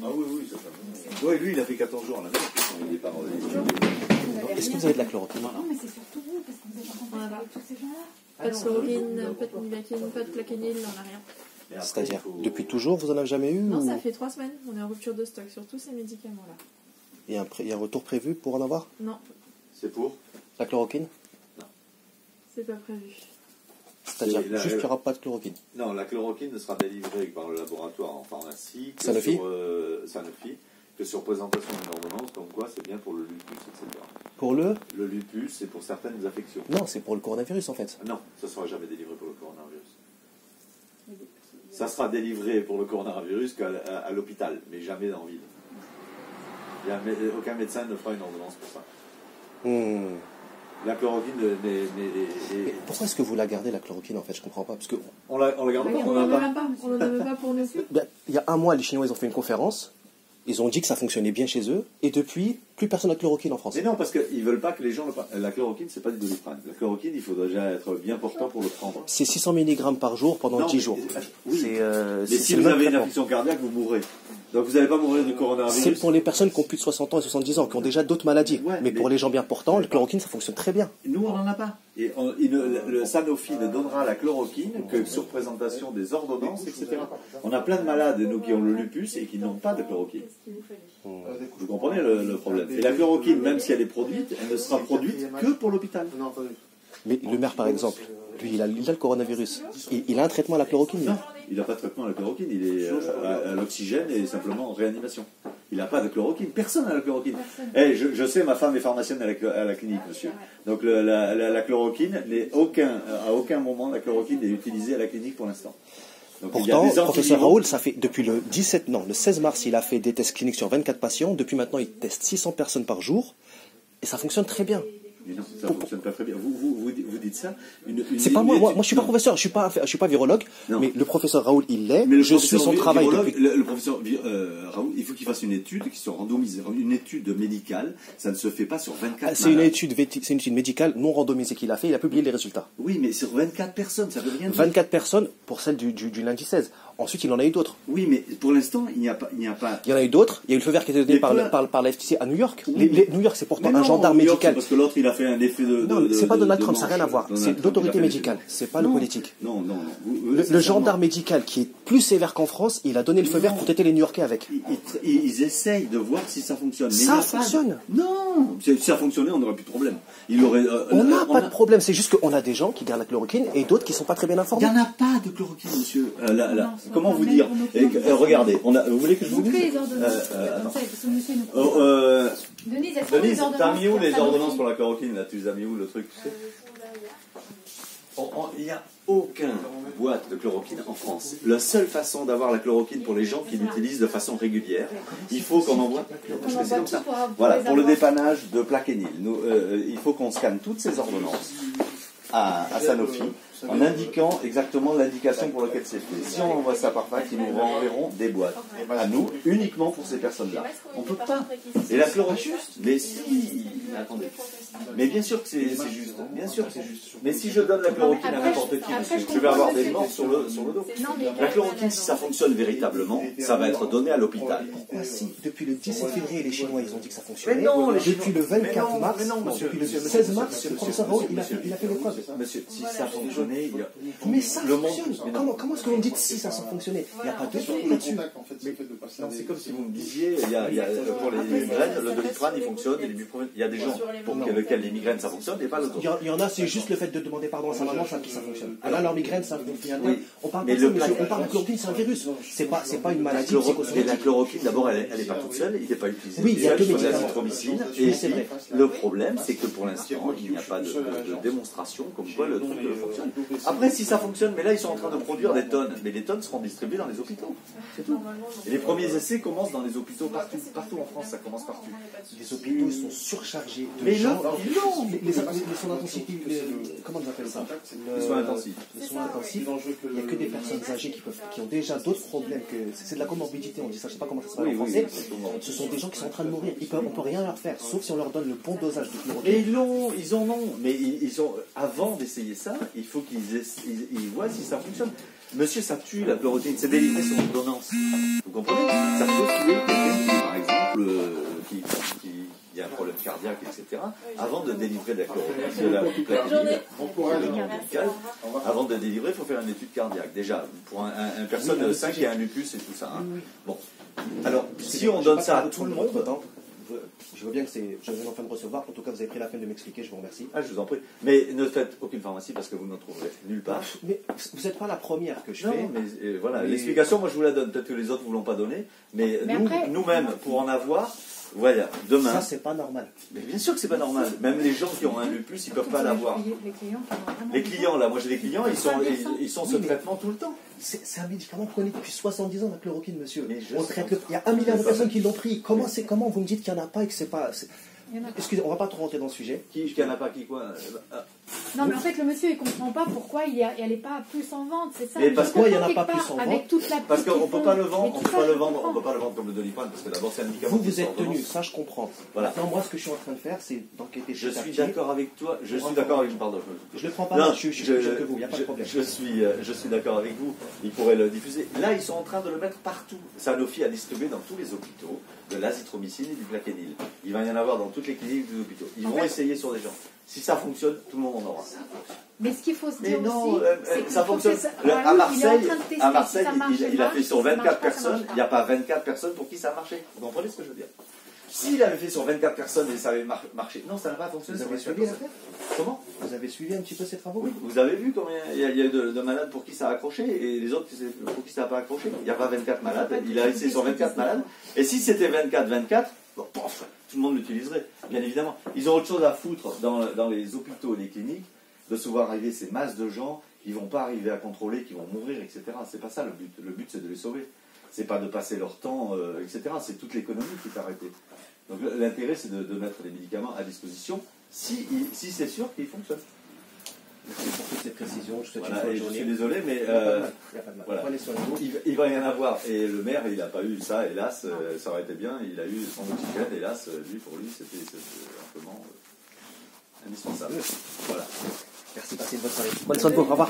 Ah oui, oui, ça va. Oui, lui, il a fait 14 jours à la maison. Il est pas Est-ce que vous avez de la chloroquine? Non, mais c'est surtout vous, parce que vous êtes en contact avec tous ces gens-là. Pas de chloroquine, pas de nibacine, pas de plaquenil, on n'a rien. C'est-à-dire, depuis toujours, vous en avez jamais eu? Non, ou... ça fait 3 semaines, on est en rupture de stock sur tous ces médicaments-là. Il y a un retour prévu pour en avoir? Non, C'est pour La chloroquine? c'est pas prévu. C'est-à-dire, juste qu'il n'y aura pas de chloroquine. Non, la chloroquine ne sera délivrée par le laboratoire en pharmacie que Sanofi sur, Sanofi, que sur présentation d'une ordonnance, comme quoi c'est bien pour le lupus, etc. Pour le? Le lupus, c'est pour certaines affections. Non, c'est pour le coronavirus en fait. Non, ça ne sera jamais délivré pour le coronavirus. Ça sera délivré pour le coronavirus qu'à l'hôpital, mais jamais en ville. Aucun médecin ne fera une ordonnance pour ça. La chloroquine Mais pourquoi est-ce que vous la gardez, la chloroquine, en fait? Je comprends pas. Parce que on la garde pas, on n'en a pas. On n'en avait pas pour nous. il y a un mois, les Chinois, ils ont fait une conférence. Ils ont dit que ça fonctionnait bien chez eux. Et depuis, plus personne n'a de chloroquine en France. Mais non, parce qu'ils ne veulent pas que les gens le prennent. La chloroquine, c'est pas du Doliprane. La chloroquine, il faut déjà être bien portant pour le prendre. C'est 600 mg par jour pendant 10 jours. Oui. Mais si le vous même avez une traitement. affection cardiaque, vous mourrez. Donc vous n'allez pas mourir du coronavirus. C'est pour les personnes qui ont plus de 60 ans et 70 ans, qui ont déjà d'autres maladies. Ouais, mais pour les gens bien portants, le chloroquine, ça fonctionne très bien. Nous, on n'en a pas. Et le Sanofi ne donnera la chloroquine que sur présentation des ordonnances, etc. On a plein de malades, nous, qui ont le lupus et qui n'ont pas de chloroquine. Vous comprenez le problème. Et la chloroquine, même si elle est produite, elle ne sera produite que pour l'hôpital. Mais le maire, par exemple, lui, il a le coronavirus. Il a un traitement à la chloroquine. Non, il n'a pas de traitement à la chloroquine. Il est à l'oxygène et simplement en réanimation. Il n'a pas de chloroquine. Personne n'a la chloroquine. Je sais, ma femme est pharmacienne à la clinique, monsieur. Donc la chloroquine, à aucun moment, la chloroquine n'est utilisée à la clinique pour l'instant. Donc, pourtant, le professeur Raoul, ça fait depuis le 16 mars, il a fait des tests cliniques sur 24 patients. Depuis maintenant, il teste 600 personnes par jour. Et ça fonctionne très bien. Mais non, ça ne fonctionne pas très bien. Vous dites ça. C'est pas moi. Moi, je suis pas professeur. Je suis pas virologue. Non. Mais le professeur Raoul, il l'est. Mais je suis son travail depuis. Le professeur Raoul, il faut qu'il fasse une étude qui soit randomisée. Une étude médicale, ça ne se fait pas sur 24 c'est une étude médicale non randomisée qu'il a fait. Il a publié les résultats. Oui, mais sur 24 personnes, ça veut rien dire. 24 personnes pour celle du lundi 16. Ensuite, il en a eu d'autres. Oui, mais pour l'instant, il n'y a pas. Il y en a eu d'autres. Il y a eu le feu vert qui a été donné par la FTC à New York. New York, c'est pourtant un gendarme médical. Parce que l'autre, il a fait un effet de. Non, c'est pas Donald Trump, ça n'a rien à voir. C'est l'autorité médicale, c'est pas le politique. Non. Le gendarme médical qui est plus sévère qu'en France, il a donné le feu vert pour traiter les New-Yorkais avec. Ils essayent de voir si ça fonctionne. Mais ça fonctionne. Non, si ça fonctionnait, on n'aurait plus de problème. On n'a pas de problème, c'est juste qu'on a des gens qui gardent la chloroquine et d'autres qui ne sont pas très bien informés. Il n'y en a pas de chloroquine, monsieur. Comment vous dire? Regardez, vous voulez que je vous dise? Denise, t'as mis où les ordonnances pour la chloroquine? Là, tu les as mis où le truc? Il n'y a aucune boîte de chloroquine en France. La seule façon d'avoir la chloroquine pour les gens qui l'utilisent de façon régulière, il faut qu'on envoie. C'est comme ça. Voilà, pour le dépannage de Plaquenil, il faut qu'on scanne toutes ces ordonnances à Sanofi en indiquant exactement l'indication pour laquelle c'est fait. Si on envoie ça par fax, ils nous renverront des boîtes à nous, uniquement pour ces personnes-là. On ne peut pas. Et la chloroquine, mais si... Attendez. Mais bien sûr que c'est juste. Bien sûr que c'est juste. Mais si je donne la chloroquine à n'importe qui, monsieur, je vais avoir des morts sur le dos. La chloroquine, si ça fonctionne véritablement, ça va être donné à l'hôpital. Pourquoi si depuis le 17 février, les Chinois, ils ont dit que ça fonctionnait. Mais non, depuis le 24 mars, depuis le 16 mars, le professeur Raoul, il a fait l'épreuve. Monsieur, si ça fonctionnait, il y a... Mais ça fonctionne. Comment est-ce que vous me dites si ça fonctionnait? Il n'y a pas de truc là-dessus. Non, c'est comme si vous me disiez, pour les migraines, le Doliprane, il fonctionne, il y a des gens pour lesquels les migraines, ça fonctionne, et pas l'autre. Il y en a, c'est juste le fait de demander pardon à sa maman, ça fonctionne. Là, leur migraine, ça fonctionne. On parle de ça, monsieur. On parle de chloroquine, c'est un virus. C'est pas une maladie psychosomatique. Et la chloroquine, d'abord, elle n'est pas toute seule, il n'est pas utilisé. Oui, il y a deux médicaments. L'azithromycine. Et le problème, c'est que pour l'instant, il n'y a pas de démonstration comme quoi le truc fonctionne. Après, si ça fonctionne, mais là, ils sont en train de produire des tonnes. Mais les tonnes seront distribuées dans les hôpitaux. C'est tout. Et les premiers essais commencent dans les hôpitaux partout. Partout en France, ça commence partout. Les hôpitaux sont surchargés de mais gens. Les soins intensifs, comment on appelle ça? Les soins intensifs. Les soins intensifs, il n'y a que des personnes âgées qui ont déjà d'autres problèmes que... C'est de la comorbidité, on dit ça, je ne sais pas comment ça s'appelle en français. Ce sont des gens qui sont en train de mourir. On ne peut rien leur faire, sauf si on leur donne le bon dosage de chloroquine. Et ils en ont. Mais avant d'essayer ça, il faut qu'ils voient si ça fonctionne. Monsieur, ça tue la chloroquine. C'est délivré sur ordonnance. Vous comprenez? Ça peut tuer. cardiaque, etc., avant de délivrer de la plaquenil, avant de délivrer, il faut faire une étude cardiaque. Déjà, pour une personne 5 qui a un lupus et tout ça. Hein. Bon. Alors, si on donne ça à tout le monde... Je veux bien que je viens enfin de recevoir. En tout cas, vous avez pris la peine de m'expliquer. Je vous remercie. Ah, je vous en prie. Mais ne faites aucune pharmacie parce que vous n'en trouverez nulle part. Mais vous n'êtes pas la première que je fais. Non, mais voilà. L'explication, moi, je vous la donne. Peut-être que les autres ne vous l'ont pas donnée. Mais nous-mêmes, pour en avoir, voilà, demain. Ça, c'est pas normal. Mais bien sûr que c'est pas normal. Même les gens qui ont un lupus, ils peuvent pas l'avoir. Les clients, là, moi j'ai des clients, ils sont ce traitement tout le temps. C'est un médicament qu'on connaît depuis 70 ans, la chloroquine, monsieur. Il y a 1 milliard de personnes qui l'ont pris. Comment vous me dites qu'il n'y en a pas et que c'est pas... Excusez, on ne va pas trop rentrer dans le sujet. Qui n'y en a pas, qui quoi Non, mais en fait, le monsieur, il ne comprend pas pourquoi elle n'est pas plus en vente, c'est ça. Mais parce qu'il n'y en a pas plus en vente. Avec toute la parce qu'on ne peut pas le vendre, on peut pas le vendre comme le Doliprane, parce que d'abord c'est un médicament. Vous êtes tenu, ça je comprends. Voilà. Maintenant, moi, ce que je suis en train de faire, c'est d'enquêter. Je suis d'accord avec toi. Je suis d'accord avec vous. Pardon. Je ne le prends pas. Non, je suis plus jeune que vous. Il n'y a pas de problème. Je suis d'accord avec vous. Ils pourraient le diffuser. Là, ils sont en train de le mettre partout. Sanofi a distribué dans tous les hôpitaux de l'azithromycine et du plaquenil. Il va y en avoir dans toutes les cliniques des hôpitaux. Ils vont essayer sur des gens. Si ça fonctionne, tout le monde en aura. Mais ce qu'il faut se dire non, aussi, c'est que ça fonctionne. À Marseille, il a fait sur 24 personnes. Il n'y a pas 24 personnes pour qui ça a marché. Vous comprenez ce que je veux dire? S'il avait fait sur 24 personnes et ça avait marché, non, ça n'a pas fonctionné. Vous avez suivi Comment? Vous avez suivi un petit peu ces travaux? Oui. Vous avez vu combien il y a eu de malades pour qui ça a accroché et les autres pour qui ça n'a pas accroché? Il n'y a pas 24 malades. Il a essayé sur 24 malades. Et si c'était 24, bon, pof, tout le monde l'utiliserait, bien évidemment. Ils ont autre chose à foutre dans les hôpitaux et les cliniques de se voir arriver ces masses de gens qui ne vont pas arriver à contrôler, qui vont mourir, etc. C'est pas ça le but. Le but, c'est de les sauver. C'est pas de passer leur temps, etc. C'est toute l'économie qui est arrêtée. Donc l'intérêt, c'est de mettre les médicaments à disposition si c'est sûr qu'ils fonctionnent. Merci pour toutes ces précisions. Je suis désolé, mais voilà. Il va y en avoir. Et le maire, il n'a pas eu ça, hélas. Ça aurait été bien. Il a eu son oxygène, hélas. Pour lui, c'était amplement indispensable. Voilà. Merci, passez une bonne soirée. Bonne soirée, au revoir.